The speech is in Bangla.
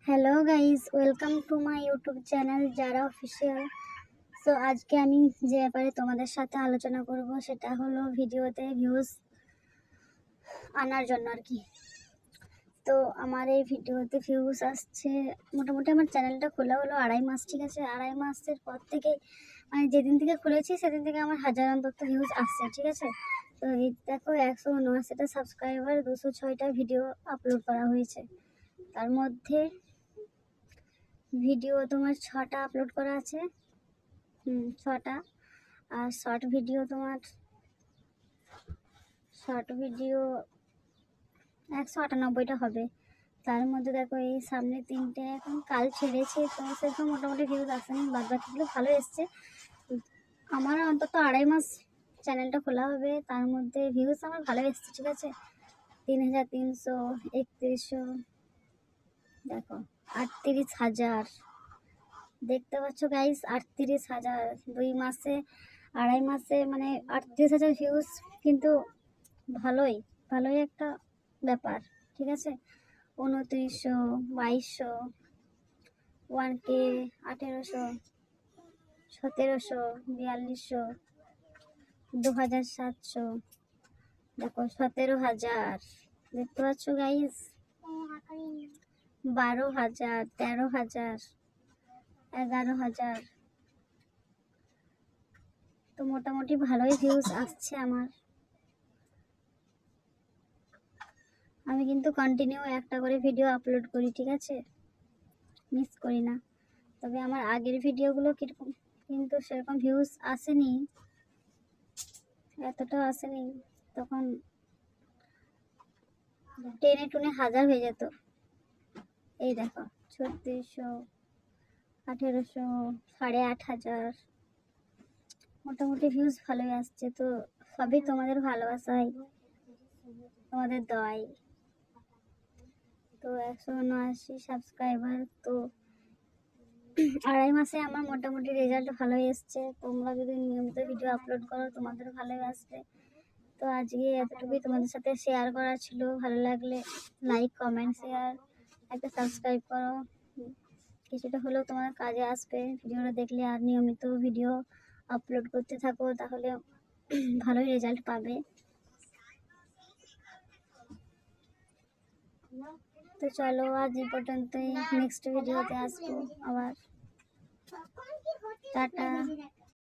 Hello guys, welcome to my YouTube channel যারা অফিসিয়াল। সো আজকে আমি যে ব্যাপারে তোমাদের সাথে আলোচনা করব সেটা হলো ভিডিওতে ভিউজ আনার জন্য আর কি। তো আমার এই ভিডিওতে ভিউজ আসছে মোটামুটি, আমার চ্যানেলটা খোলা হলো 2.5 মাস, ঠিক আছে। 2.5 মাসের পর থেকে মানে যেদিন থেকে খুলেছি সেদিন থেকে আমার হাজার অন্তত ভিউজ আসছে, ঠিক আছে। তো এই দেখো 179টা সাবস্ক্রাইবার, 206টা ভিডিও আপলোড করা হয়েছে। তার মধ্যে ভিডিও তোমার 6টা আপলোড করা আছে, 6টা। আর শর্ট ভিডিও 198টা হবে। তার মধ্যে দেখো এই সামনে 3টে এখন কাল ছেড়েছে, তো সেরকম মোটামুটি ভিউজ আসেনি, বাদ বাকিগুলো ভালো এসছে। আমার অন্তত 2.5 মাস চ্যানেলটা খোলা হবে, তার মধ্যে ভিউজ আমার ভালো এসছে, ঠিক আছে। 3300, 3100, দেখো 38,000 দেখতে পাচ্ছ গাইস। 38,000 2 মাসে, 2.5 মাসে মানে 38,000 ভিউজ, কিন্তু ভালোই ভালোই একটা ব্যাপার, ঠিক আছে। 2900, 2200, 1K, 1800, 1700, 4200, 2700, দেখো 17,000 দেখতে পাচ্ছ গাইস। 12,000, 13,000, 11,000। তো মোটামুটি ভালোই ভিউজ আসছে আমার। আমি কিন্তু কন্টিনিউ একটা করে ভিডিও আপলোড করি, ঠিক আছে, মিস করি না। তবে আমার আগের ভিডিওগুলো কীরকম কিন্তু সেরকম ভিউজ আসেনি, এতটাও আসেনি। তখন টেনে টুনে 1000 হয়ে যেত। এই দেখো 3600, 1800, 8,500, মোটামুটি ভিউজ ভালোই আসছে। তো সবই তোমাদের ভালোবাসাই, তোমাদের দোয়াই। তো 179 সাবস্ক্রাইবার, তো 2.5 মাসে আমার মোটামুটি রেজাল্ট ভালোই এসছে। তোমরা যদি নিয়মিত ভিডিও আপলোড করো তোমাদের ভালোই আসবে। তো আজকে এতটুকুই তোমাদের সাথে শেয়ার করা ছিল। ভালো লাগলে লাইক, কমেন্ট, শেয়ার, একটা সাবস্ক্রাইব করো। কিছুটা হলেও তোমার কাজে আসবে ভিডিওটা দেখলে। আর নিয়মিত ভিডিও আপলোড করতে থাকো, তাহলে ভালোই রেজাল্ট পাবে। তো চলো আজ এই পর্যন্তই, নেক্সট ভিডিওতে আসবো আবার। টাটা।